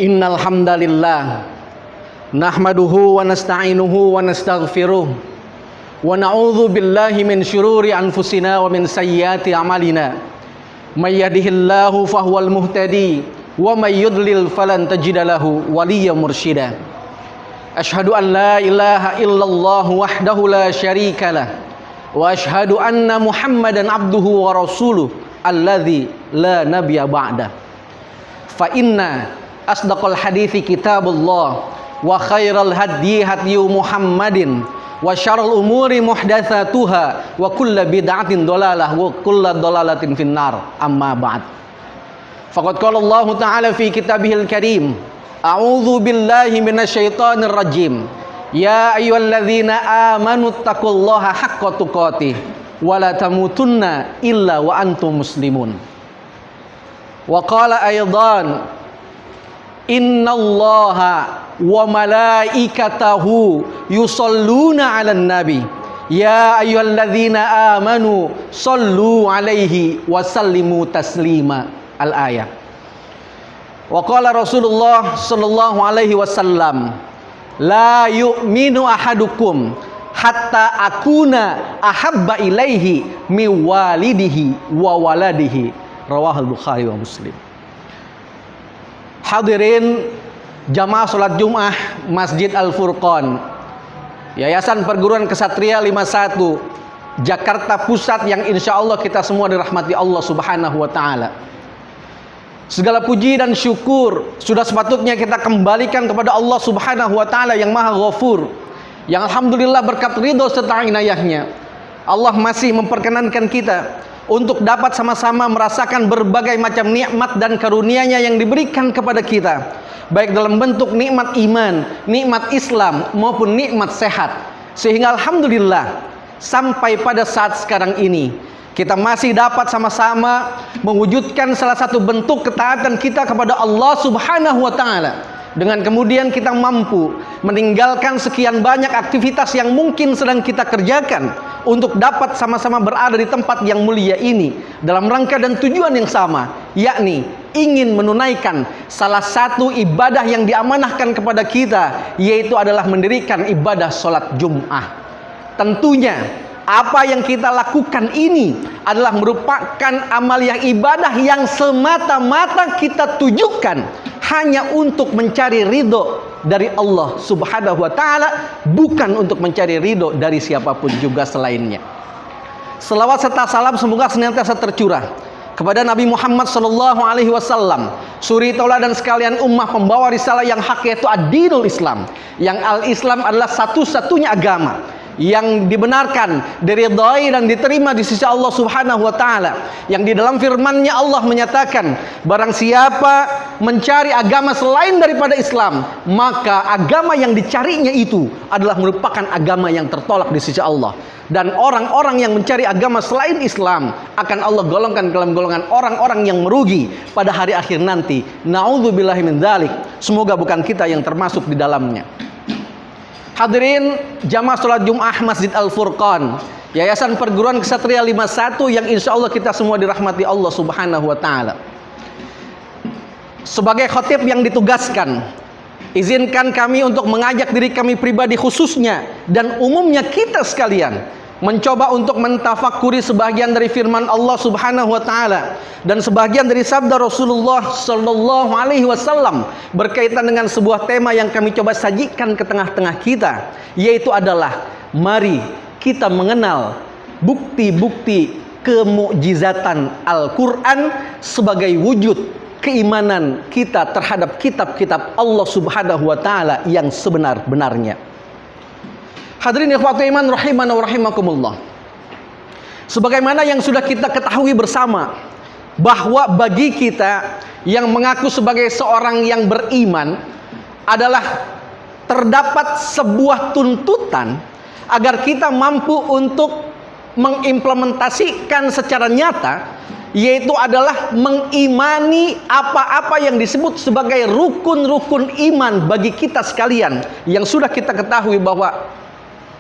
Innal hamdalillah nahmaduhu wa nasta'inuhu wa nastaghfiruh wa na'udzu billahi min syururi anfusina wa min sayyiati a'malina. May yahdihillahu fahuwal muhtadi wa may yudlil falan tajida lahu waliyyan mursyida. Asyhadu an la ilaha illallah wahdahu la syarika lah wa asyhadu anna Muhammadan abduhu wa rasuluh alladzi la nabiyya ba'da. Fa inna asdaqal hadithi kitabullah wa khairal hadyi hadyu Muhammadin wa syarrul umuri muhdatsatuha wa kullu bid'atin dhalalah wa kullu dhalalatin finnar. Amma ba'd. Faqad qala Allah Ta'ala fi kitabihil karim, a'udzu billahi minasyaitonir rajim. Ya ayyuhalladzina amanu taqullaha haqqa tuqatih wa la tamutunna illa wa antum muslimun. Wa qala aidan, innallaha wa malaikatahu yusholluna 'alan nabi ya ayyuhalladzina amanu shollu 'alaihi wa sallimu taslima. Al-ayah. Wa qala Rasulullah sallallahu alaihi wasallam, la yu'minu ahadukum hatta akuna ahabba ilaihi mi walidihi wa waladihi. Rawahul Bukhari wa Muslim. Hadirin jamaah salat Jumat Masjid Al-Furqan, Yayasan Perguruan Kesatria 51 Jakarta Pusat, yang insya Allah kita semua dirahmati Allah Subhanahu wa Ta'ala. Segala puji dan syukur sudah sepatutnya kita kembalikan kepada Allah Subhanahu wa Ta'ala yang Maha Ghafur, yang alhamdulillah berkat ridho serta inayahnya Allah masih memperkenankan kita untuk dapat sama-sama merasakan berbagai macam nikmat dan karunia-Nya yang diberikan kepada kita, baik dalam bentuk nikmat iman, nikmat Islam maupun nikmat sehat. Sehingga alhamdulillah sampai pada saat sekarang ini kita masih dapat sama-sama mewujudkan salah satu bentuk ketaatan kita kepada Allah Subhanahu wa Ta'ala, dengan kemudian kita mampu meninggalkan sekian banyak aktivitas yang mungkin sedang kita kerjakan untuk dapat sama-sama berada di tempat yang mulia ini dalam rangka dan tujuan yang sama, yakni ingin menunaikan salah satu ibadah yang diamanahkan kepada kita, yaitu adalah mendirikan ibadah sholat Jum'ah. Tentunya apa yang kita lakukan ini adalah merupakan amaliyah ibadah yang semata-mata kita tujukan hanya untuk mencari ridho dari Allah Subhanahu wa Ta'ala, bukan untuk mencari ridho dari siapapun juga selainnya. Selawat serta salam semoga senantiasa tercurah kepada Nabi Muhammad sallallahu alaihi wasallam, suri tauladan sekalian ummah pembawa risalah yang hak, yaitu ad-dinul Islam, yang al-Islam adalah satu-satunya agama yang dibenarkan, diridhai dan diterima di sisi Allah Subhanahu wa Ta'ala, yang di dalam firman-Nya Allah menyatakan, barang siapa mencari agama selain daripada Islam, maka agama yang dicarinya itu adalah merupakan agama yang tertolak di sisi Allah. Dan orang-orang yang mencari agama selain Islam akan Allah golongkan dalam golongan orang-orang yang merugi pada hari akhir nanti. Na'udzubillahi min dzalik. Semoga bukan kita yang termasuk di dalamnya. Hadirin jamaah salat Jumat Masjid Al-Furqan, Yayasan Perguruan Kesatria 51, yang insya Allah kita semua dirahmati Allah Subhanahu wa Ta'ala. Sebagai khatib yang ditugaskan, izinkan kami untuk mengajak diri kami pribadi khususnya dan umumnya kita sekalian mencoba untuk mentafakuri sebagian dari firman Allah Subhanahu wa Ta'ala dan sebagian dari sabda Rasulullah sallallahu alaihi wasallam berkaitan dengan sebuah tema yang kami coba sajikan ke tengah-tengah kita, yaitu adalah mari kita mengenal bukti-bukti kemukjizatan Al-Quran sebagai wujud keimanan kita terhadap kitab-kitab Allah Subhanahu wa Ta'ala yang sebenar-benarnya. Hadirin ikhwatul iman rahimana wa rahimakumullah. Sebagaimana yang sudah kita ketahui bersama, bahwa bagi kita yang mengaku sebagai seorang yang beriman adalah terdapat sebuah tuntutan agar kita mampu untuk mengimplementasikan secara nyata, yaitu adalah mengimani apa-apa yang disebut sebagai rukun-rukun iman bagi kita sekalian, yang sudah kita ketahui bahwa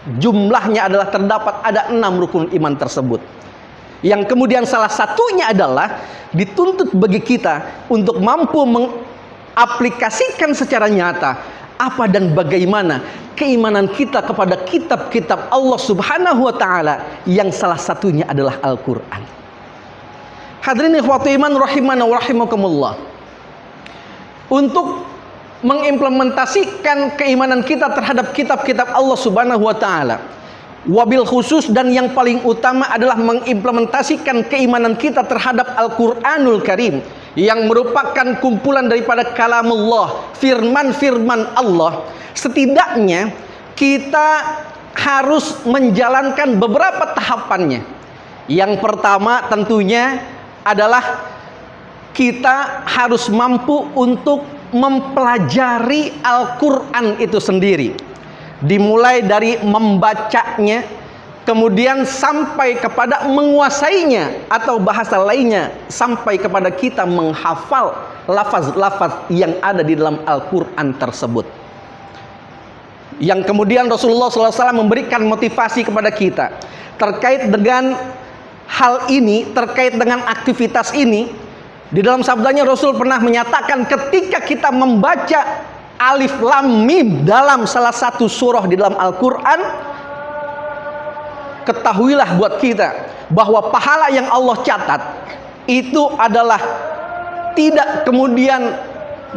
jumlahnya adalah terdapat ada 6 rukun iman tersebut. Yang kemudian salah satunya adalah dituntut bagi kita untuk mampu aplikasikan secara nyata apa dan bagaimana keimanan kita kepada kitab-kitab Allah Subhanahu wa taala yang salah satunya adalah Al-Qur'an. Hadirin ikhwati iman rahimana wa rahimakumullah. Untuk mengimplementasikan keimanan kita terhadap kitab-kitab Allah Subhanahu wa taala, wabil khusus dan yang paling utama adalah mengimplementasikan keimanan kita terhadap Al-Qur'anul Karim yang merupakan kumpulan daripada kalamullah, firman-firman Allah. Setidaknya kita harus menjalankan beberapa tahapannya. Yang pertama tentunya adalah kita harus mampu untuk mempelajari Al-Quran itu sendiri, dimulai dari membacanya, kemudian sampai kepada menguasainya, atau bahasa lainnya sampai kepada kita menghafal lafaz-lafaz yang ada di dalam Al-Quran tersebut. Yang kemudian Rasulullah SAW memberikan motivasi kepada kita terkait dengan hal ini, terkait dengan aktivitas ini. Di dalam sabdanya Rasul pernah menyatakan, ketika kita membaca alif lam mim dalam salah satu surah di dalam Al-Quran, ketahuilah buat kita bahwa pahala yang Allah catat itu adalah tidak kemudian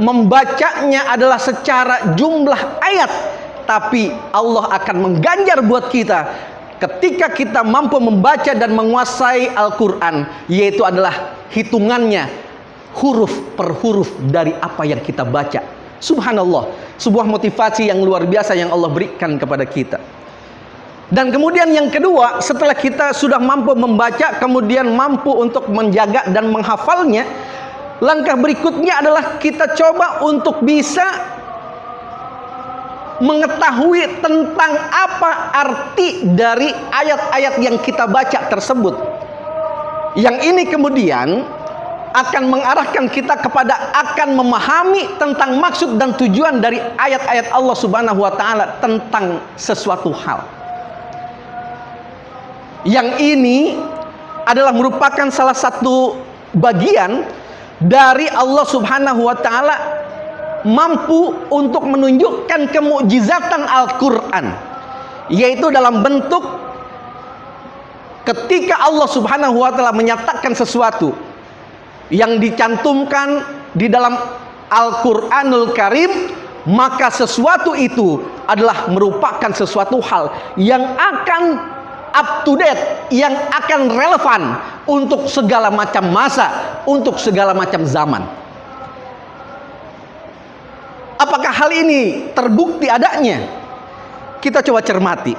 membacanya adalah secara jumlah ayat, tapi Allah akan mengganjar buat kita ketika kita mampu membaca dan menguasai Al-Quran, yaitu adalah hitungannya huruf per huruf dari apa yang kita baca. Subhanallah, sebuah motivasi yang luar biasa yang Allah berikan kepada kita. Dan kemudian yang kedua, setelah kita sudah mampu membaca, kemudian mampu untuk menjaga dan menghafalnya, langkah berikutnya adalah kita coba untuk bisa mengetahui tentang apa arti dari ayat-ayat yang kita baca tersebut. Yang ini kemudian akan mengarahkan kita kepada akan memahami tentang maksud dan tujuan dari ayat-ayat Allah Subhanahu wa taala tentang sesuatu hal. Yang ini adalah merupakan salah satu bagian dari Allah Subhanahu wa taala mampu untuk menunjukkan kemukjizatan Al-Qur'an, yaitu dalam bentuk ketika Allah Subhanahu wa taala menyatakan sesuatu yang dicantumkan di dalam Al-Quranul Karim, maka sesuatu itu adalah merupakan sesuatu hal yang akan up to date, yang akan relevan untuk segala macam masa, untuk segala macam zaman. Apakah hal ini terbukti adanya? Kita coba cermati.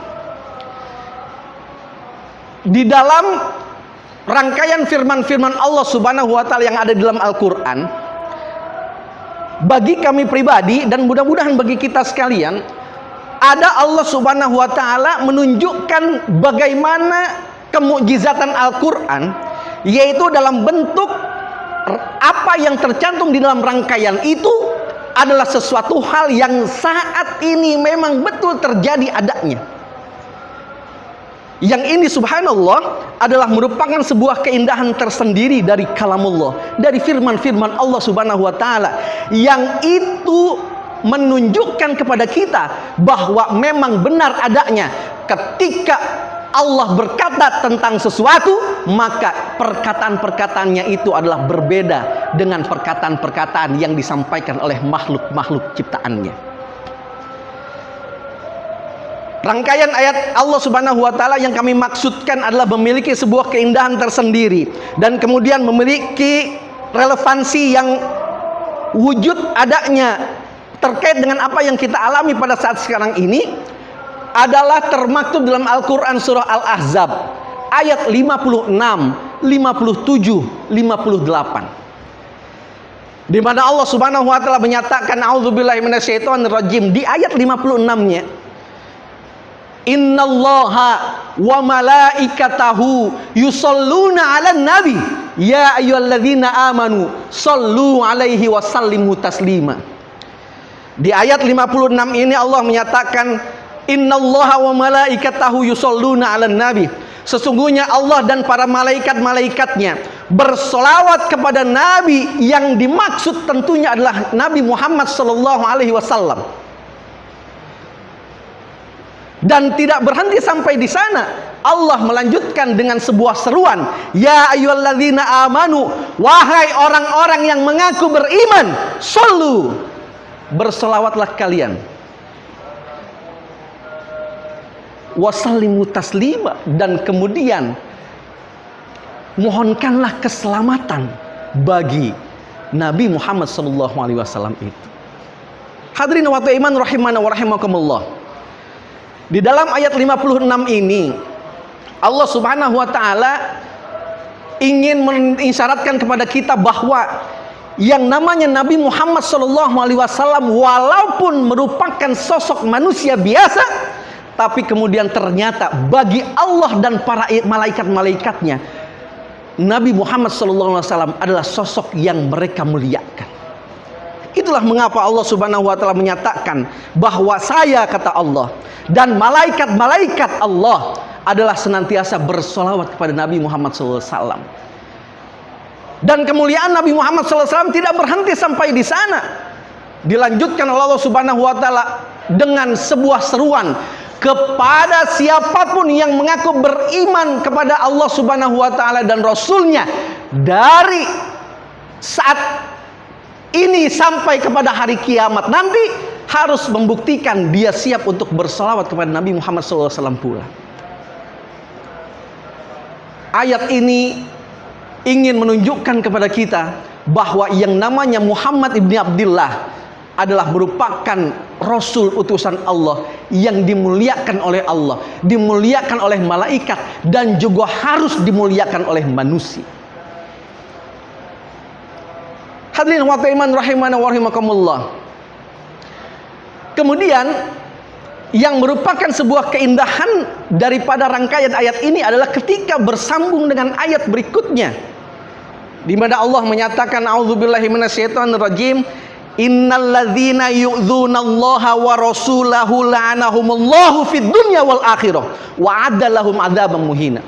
Di dalam rangkaian firman-firman Allah Subhanahu wa taala yang ada di dalam Al-Qur'an, bagi kami pribadi dan mudah-mudahan bagi kita sekalian, ada Allah Subhanahu wa taala menunjukkan bagaimana kemukjizatan Al-Qur'an, yaitu dalam bentuk apa yang tercantum di dalam rangkaian itu adalah sesuatu hal yang saat ini memang betul terjadi adanya. Yang ini subhanallah adalah merupakan sebuah keindahan tersendiri dari kalamullah, dari firman-firman Allah Subhanahu wa taala, yang itu menunjukkan kepada kita bahwa memang benar adanya ketika Allah berkata tentang sesuatu, maka perkataan-perkataannya itu adalah berbeda dengan perkataan-perkataan yang disampaikan oleh makhluk-makhluk ciptaannya. Rangkaian ayat Allah Subhanahu wa taala yang kami maksudkan adalah memiliki sebuah keindahan tersendiri dan kemudian memiliki relevansi yang wujud adanya terkait dengan apa yang kita alami pada saat sekarang ini adalah termaktub dalam Al-Qur'an surah Al-Ahzab ayat 56, 57, 58. Di mana Allah Subhanahu wa taala menyatakan a'udzubillahi minasyaitonirrajim di ayat 56-nya, innallaha wa malaikatahu yusholluna 'alan nabi ya ayyuhalladzina amanu shollu 'alaihi wa sallimu taslima. Di ayat 56 ini Allah menyatakan innallaha wa malaikatahu yusholluna 'alan nabi, sesungguhnya Allah dan para malaikat-malaikatnya bersolawat kepada Nabi yang dimaksud tentunya adalah Nabi Muhammad sallallahu alaihi wasallam. Dan tidak berhenti sampai di sana, Allah melanjutkan dengan sebuah seruan, ya ayyuhalladzina amanu, wahai orang-orang yang mengaku beriman, shollu, bersolawatlah kalian, wasallimu taslima, dan kemudian mohonkanlah keselamatan bagi Nabi Muhammad SAW itu. Hadirin wa iman rahimana wa rahimakumullah. Di dalam ayat 56 ini Allah Subhanahu wa taala ingin mengisyaratkan kepada kita bahwa yang namanya Nabi Muhammad SAW walaupun merupakan sosok manusia biasa, tapi kemudian ternyata bagi Allah dan para malaikat-malaikatnya, Nabi Muhammad SAW adalah sosok yang mereka muliakan. Itulah mengapa Allah Subhanahu wa taala menyatakan bahwa saya, kata Allah, dan malaikat-malaikat Allah adalah senantiasa bersolawat kepada Nabi Muhammad SAW. Dan kemuliaan Nabi Muhammad SAW tidak berhenti sampai di sana. Dilanjutkan oleh Allah Subhanahu wa taala dengan sebuah seruan kepada siapapun yang mengaku beriman kepada Allah Subhanahu wa taala dan Rasulnya dari saat ini sampai kepada hari kiamat nanti, harus membuktikan dia siap untuk bersalawat kepada Nabi Muhammad SAW pula. Ayat ini ingin menunjukkan kepada kita bahwa yang namanya Muhammad ibni Abdillah adalah merupakan Rasul utusan Allah yang dimuliakan oleh Allah, dimuliakan oleh malaikat, dan juga harus dimuliakan oleh manusia. Hadirin wa iman rahimana wa rahimakumullah. Kemudian yang merupakan sebuah keindahan daripada rangkaian ayat ini adalah ketika bersambung dengan ayat berikutnya, di mana Allah menyatakan, a'udzubillahi minasyaitonir rajim, innalladzina yu'dzunallaha wa rasulahu la'anahumullahu fid dunya wal akhirah wa 'adda lahum 'adzaban muhina.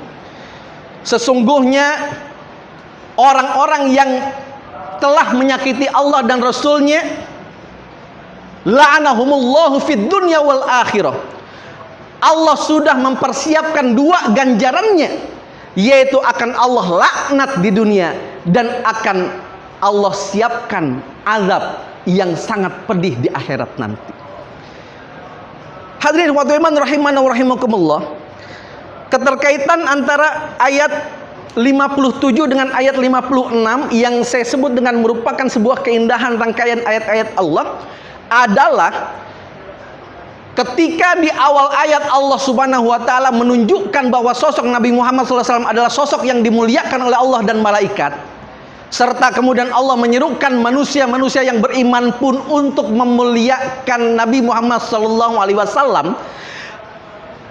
Sesungguhnya orang-orang yang telah menyakiti Allah dan Rasulnya, la'anahumullahu fid dunya wal akhirah, Allah sudah mempersiapkan dua ganjarannya, yaitu akan Allah laknat di dunia dan akan Allah siapkan azab yang sangat pedih di akhirat nanti. Hadirin wa iman rahimana wa rahimakumullah. Keterkaitan antara ayat 57 dengan ayat 56 yang saya sebut dengan merupakan sebuah keindahan rangkaian ayat-ayat Allah adalah ketika di awal ayat Allah Subhanahu wa taala menunjukkan bahwa sosok Nabi Muhammad SAW adalah sosok yang dimuliakan oleh Allah dan malaikat, serta kemudian Allah menyerukan manusia-manusia yang beriman pun untuk memuliakan Nabi Muhammad SAW,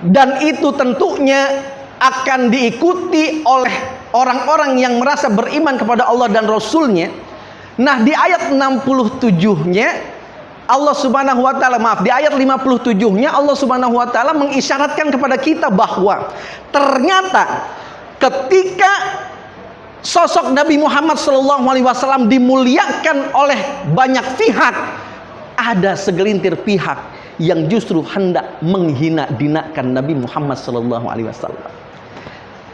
dan itu tentunya akan diikuti oleh orang-orang yang merasa beriman kepada Allah dan Rasulnya. Nah, di ayat 67-nya Allah Subhanahu wa taala, di ayat 57-nya Allah Subhanahu wa taala mengisyaratkan kepada kita bahwa ternyata ketika sosok Nabi Muhammad SAW dimuliakan oleh banyak pihak, ada segelintir pihak yang justru hendak menghina-dinakan Nabi Muhammad SAW.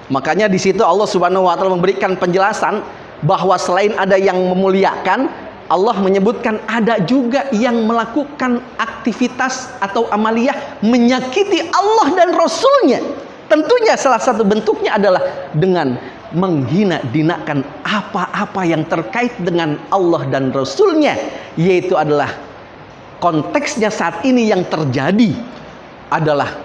Makanya di situ Allah Subhanahu wa taala memberikan penjelasan bahwa selain ada yang memuliakan, Allah menyebutkan ada juga yang melakukan aktivitas atau amaliyah menyakiti Allah dan Rasulnya. Tentunya salah satu bentuknya adalah dengan menghina-dinakan apa-apa yang terkait dengan Allah dan Rasulnya, yaitu adalah konteksnya saat ini yang terjadi adalah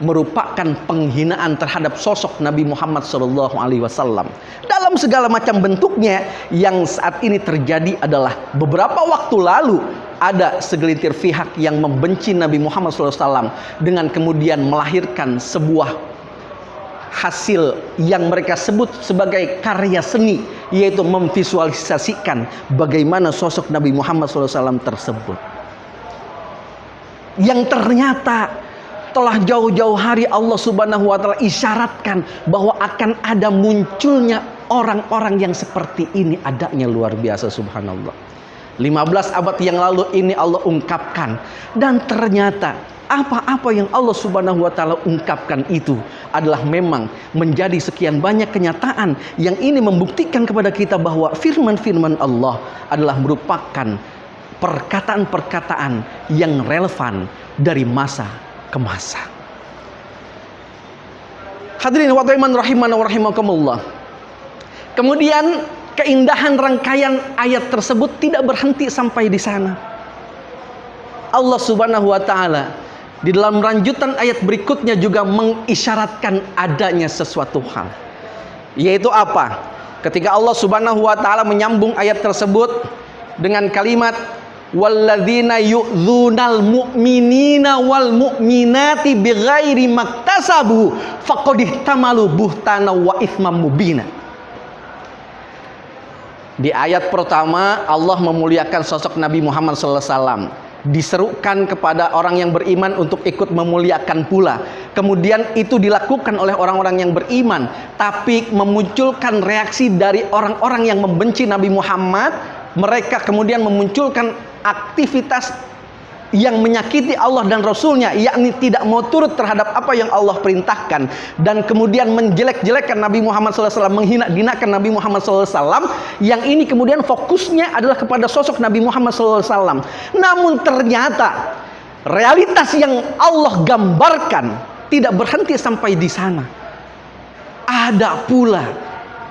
merupakan penghinaan terhadap sosok Nabi Muhammad SAW dalam segala macam bentuknya. Yang saat ini terjadi adalah beberapa waktu lalu ada segelintir pihak yang membenci Nabi Muhammad SAW dengan kemudian melahirkan sebuah hasil yang mereka sebut sebagai karya seni, yaitu memvisualisasikan bagaimana sosok Nabi Muhammad SAW tersebut, yang ternyata telah jauh-jauh hari Allah Subhanahu wa taala isyaratkan bahwa akan ada munculnya orang-orang yang seperti ini adanya luar biasa, subhanallah. 15 abad yang lalu ini Allah ungkapkan, dan ternyata apa-apa yang Allah subhanahu wa ta'ala ungkapkan itu adalah memang menjadi sekian banyak kenyataan yang ini membuktikan kepada kita bahwa firman-firman Allah adalah merupakan perkataan-perkataan yang relevan dari masa ke masa. Hadirin wa iman rahimana wa rahimakumullah. Kemudian keindahan rangkaian ayat tersebut tidak berhenti sampai di sana. Allah subhanahu wa ta'ala di dalam lanjutan ayat berikutnya juga mengisyaratkan adanya sesuatu hal. Yaitu apa? Ketika Allah subhanahu wa ta'ala menyambung ayat tersebut dengan kalimat walladzina yu'dzunal mu'minina wal mu'minati bighairi maktasabu faqad ihtamalu buhtana wa itsman mubina. Di ayat pertama Allah memuliakan sosok Nabi Muhammad SAW, diserukan kepada orang yang beriman untuk ikut memuliakan pula. Kemudian itu dilakukan oleh orang-orang yang beriman, tapi memunculkan reaksi dari orang-orang yang membenci Nabi Muhammad. Mereka kemudian memunculkan aktivitas yang menyakiti Allah dan Rasulnya, yakni tidak mau turut terhadap apa yang Allah perintahkan, dan kemudian menjelek-jelekkan Nabi Muhammad SAW, menghina-hinakan Nabi Muhammad SAW. Yang ini kemudian fokusnya adalah kepada sosok Nabi Muhammad SAW. Namun ternyata realitas yang Allah gambarkan tidak berhenti sampai di sana. Ada pula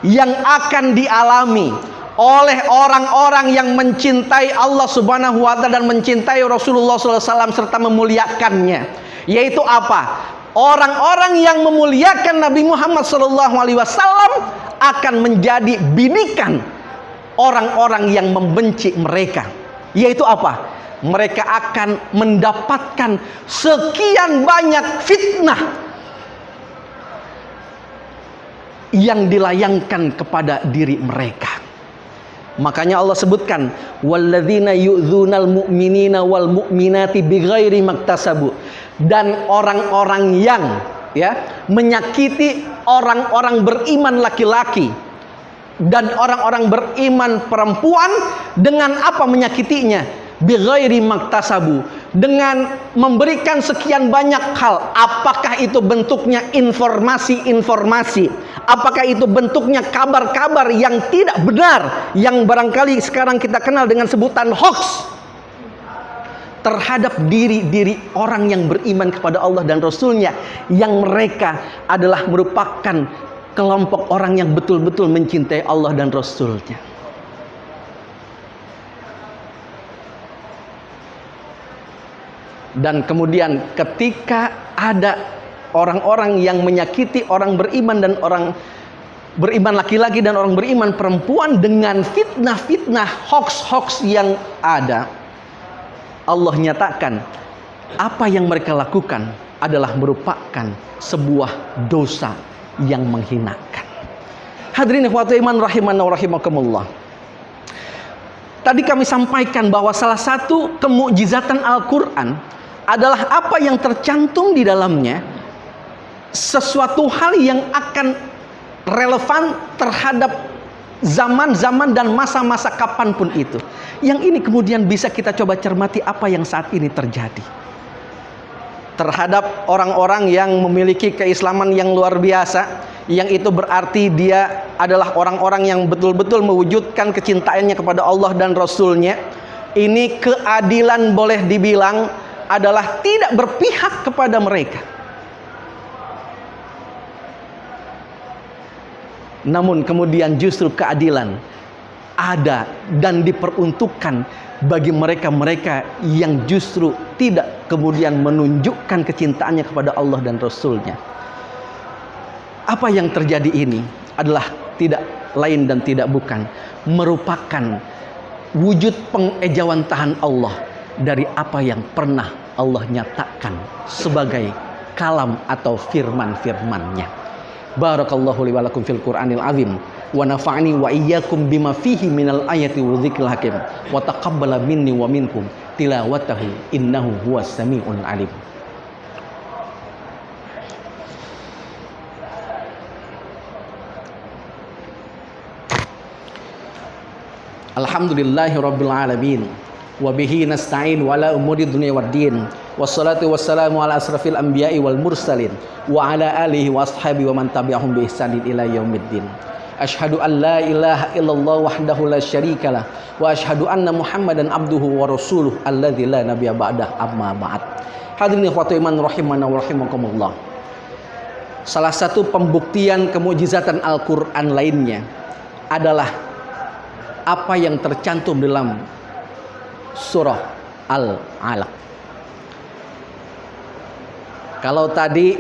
yang akan dialami oleh orang-orang yang mencintai Allah subhanahu wa ta'ala dan mencintai Rasulullah SAW serta memuliakannya. Yaitu apa? Orang-orang yang memuliakan Nabi Muhammad SAW akan menjadi bidikan orang-orang yang membenci mereka. Yaitu apa? Mereka akan mendapatkan sekian banyak fitnah yang dilayangkan kepada diri mereka. Makanya Allah sebutkan walladzina yu'dzunal mu'minina wal mu'minati bighairi maktasabu, dan orang-orang yang menyakiti orang-orang beriman laki-laki dan orang-orang beriman perempuan dengan apa menyakitinya? Bighairi maktasabu, dengan memberikan sekian banyak hal. Apakah itu bentuknya informasi-informasi, apakah itu bentuknya kabar-kabar yang tidak benar, yang barangkali sekarang kita kenal dengan sebutan hoax, terhadap diri-diri orang yang beriman kepada Allah dan Rasulnya, yang mereka adalah merupakan kelompok orang yang betul-betul mencintai Allah dan Rasulnya. Dan kemudian ketika ada orang-orang yang menyakiti orang beriman dan orang beriman laki-laki dan orang beriman perempuan dengan fitnah-fitnah, hoax-hoax yang ada, Allah nyatakan apa yang mereka lakukan adalah merupakan sebuah dosa yang menghinakan. Hadirin ikhwati iman rahimana wa rahimakumullah. Tadi kami sampaikan bahwa salah satu kemukjizatan Al-Quran adalah apa yang tercantum di dalamnya, sesuatu hal yang akan relevan terhadap zaman-zaman dan masa-masa kapanpun itu. Yang ini kemudian bisa kita coba cermati apa yang saat ini terjadi terhadap orang-orang yang memiliki keislaman yang luar biasa, yang itu berarti dia adalah orang-orang yang betul-betul mewujudkan kecintaannya kepada Allah dan Rasulnya. Ini keadilan boleh dibilang adalah tidak berpihak kepada mereka. Namun kemudian justru keadilan ada dan diperuntukkan bagi mereka-mereka yang justru tidak kemudian menunjukkan kecintaannya kepada Allah dan Rasulnya. Apa yang terjadi ini adalah tidak lain dan tidak bukan merupakan wujud pengejawantahan Allah dari apa yang pernah Allah nyatakan sebagai kalam atau firman-firman-Nya. Barakallahu li wa lakum fil Qur'anil azim wa nafa'ni wa iyyakum bima fihi minal ayati wa dzikril hakim wa taqabbala minni wa minkum tilawatahu innahu huwas samiul alim. Alhamdulillahirabbil alamin. Wa bihi nasta'in wala umuri dunya waddin. Wassalatu wassalamu ala asrafil anbiya'i wal mursalin wa ala alihi wa ashabihi wa man tabi'ahum bi ihsanin ila yaumiddin. Asyhadu an la ilaha illallah wahdahu la syarikalah wa asyhadu anna Muhammadan abduhu wa rasuluh alladzi la nabiyya ba'dah, amma ba'd. Hadirin ikhwatu iman rahimana wa rahimakumullah. Salah satu pembuktian kemukjizatan Al-Qur'an lainnya adalah apa yang tercantum dalam surah Al-Alaq. Kalau tadi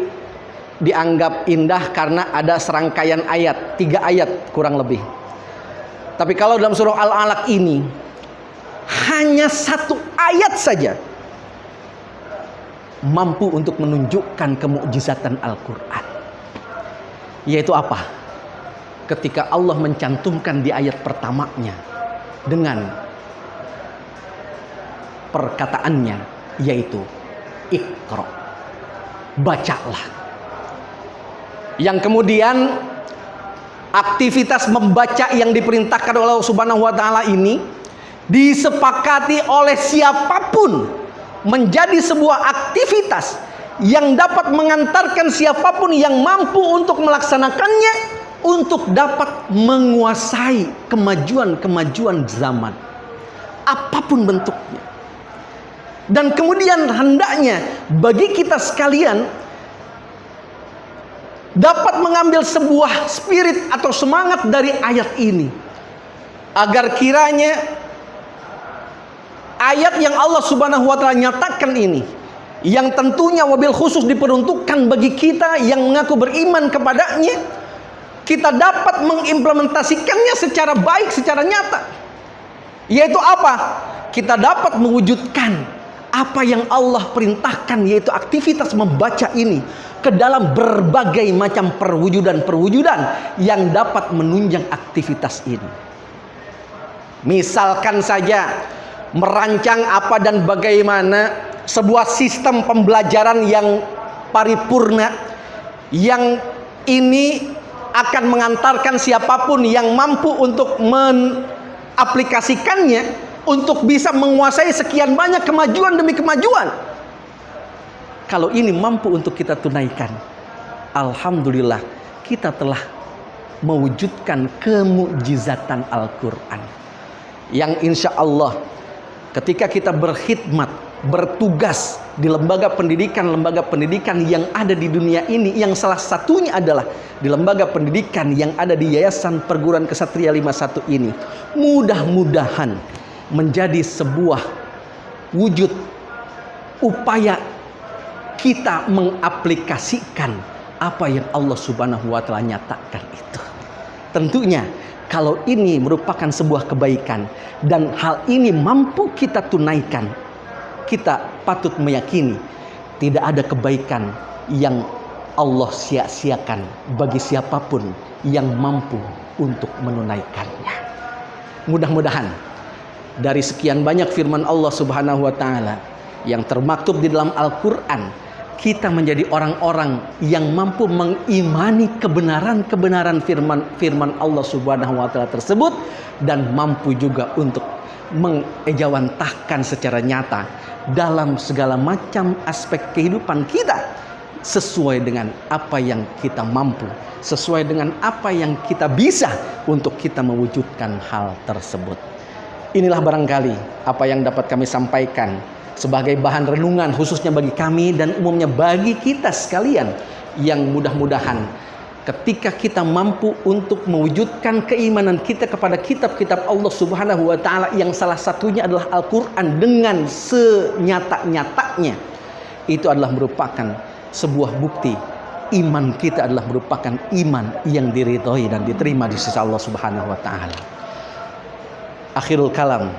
dianggap indah karena ada serangkaian ayat, 3 ayat kurang lebih. Tapi kalau dalam surah Al-Alaq ini hanya 1 ayat saja mampu untuk menunjukkan kemukjizatan Al-Quran. Yaitu apa? Ketika Allah mencantumkan di ayat pertamanya dengan perkataannya, yaitu Iqra, bacalah. Yang kemudian aktivitas membaca yang diperintahkan oleh Allah Subhanahu wa taala ini disepakati oleh siapapun menjadi sebuah aktivitas yang dapat mengantarkan siapapun yang mampu untuk melaksanakannya untuk dapat menguasai kemajuan-kemajuan zaman apapun bentuknya. Dan kemudian hendaknya bagi kita sekalian dapat mengambil sebuah spirit atau semangat dari ayat ini, agar kiranya ayat yang Allah Subhanahu wa taala nyatakan ini, yang tentunya wabil khusus diperuntukkan bagi kita yang mengaku beriman kepadanya, kita dapat mengimplementasikannya secara baik, secara nyata. Yaitu apa? Kita dapat mewujudkan apa yang Allah perintahkan, yaitu aktivitas membaca ini ke dalam berbagai macam perwujudan-perwujudan yang dapat menunjang aktivitas ini. Misalkan saja merancang apa dan bagaimana sebuah sistem pembelajaran yang paripurna, yang ini akan mengantarkan siapapun yang mampu untuk mengaplikasikannya untuk bisa menguasai sekian banyak kemajuan demi kemajuan. Kalau ini mampu untuk kita tunaikan, alhamdulillah kita telah mewujudkan kemukjizatan Al-Quran, yang insya Allah ketika kita berkhidmat, bertugas di lembaga pendidikan yang ada di dunia ini, yang salah satunya adalah di lembaga pendidikan yang ada di Yayasan Perguruan Ksatria 51 ini, mudah-mudahan menjadi sebuah wujud upaya kita mengaplikasikan apa yang Allah Subhanahu wa taala nyatakan itu. Tentunya kalau ini merupakan sebuah kebaikan dan hal ini mampu kita tunaikan, kita patut meyakini tidak ada kebaikan yang Allah sia-siakan bagi siapapun yang mampu untuk menunaikannya. Mudah-mudahan dari sekian banyak firman Allah Subhanahu wa taala yang termaktub di dalam Al-Qur'an, kita menjadi orang-orang yang mampu mengimani kebenaran-kebenaran firman Allah Subhanahu wa taala tersebut, dan mampu juga untuk mengejawantahkan secara nyata dalam segala macam aspek kehidupan kita, sesuai dengan apa yang kita mampu, sesuai dengan apa yang kita bisa untuk kita mewujudkan hal tersebut. Inilah barangkali apa yang dapat kami sampaikan sebagai bahan renungan khususnya bagi kami dan umumnya bagi kita sekalian, yang mudah-mudahan ketika kita mampu untuk mewujudkan keimanan kita kepada kitab-kitab Allah Subhanahu wa taala, yang salah satunya adalah Al-Qur'an, dengan senyata-nyatanya, itu adalah merupakan sebuah bukti iman kita adalah merupakan iman yang diridhoi dan diterima di sisi Allah Subhanahu wa taala. Akhirul kalam,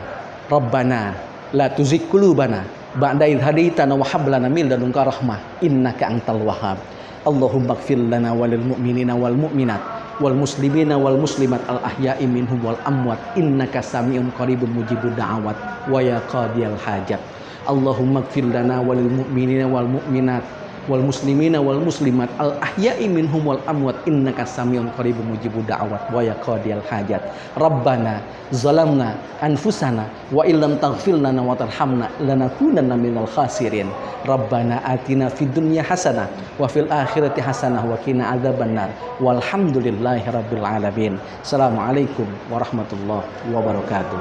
Rabbana la tuzigh qulubana ba'da idh hadaitana wa hab lana min ladunka rahmah innaka antal wahhab. Allahumma ighfir lana walil mu'minina wal mu'minat wal muslimina wal muslimat al ahya'i minhum wal amwat innaka sami'un qaribun mujibud da'awat wa ya qadiyal hajat. Allahumma ighfir lana walil mu'minina wal mu'minat wal muslimina wal muslimat al ahya'i minhum wal amwat innaka samiun qaribun mujibud da'wat wa ya qadiyal hajat. Rabbana zalamna anfusana wa illam taghfir lana wa tarhamna lanakunanna minal khasirin. Rabbana atina fid dunya hasanah wa fil akhirati hasanah wa qina adzabannar. Walhamdulillahi rabbil alamin. Assalamualaikum warahmatullahi wabarakatuh.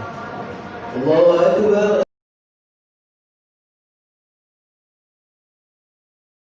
Allahu akbar.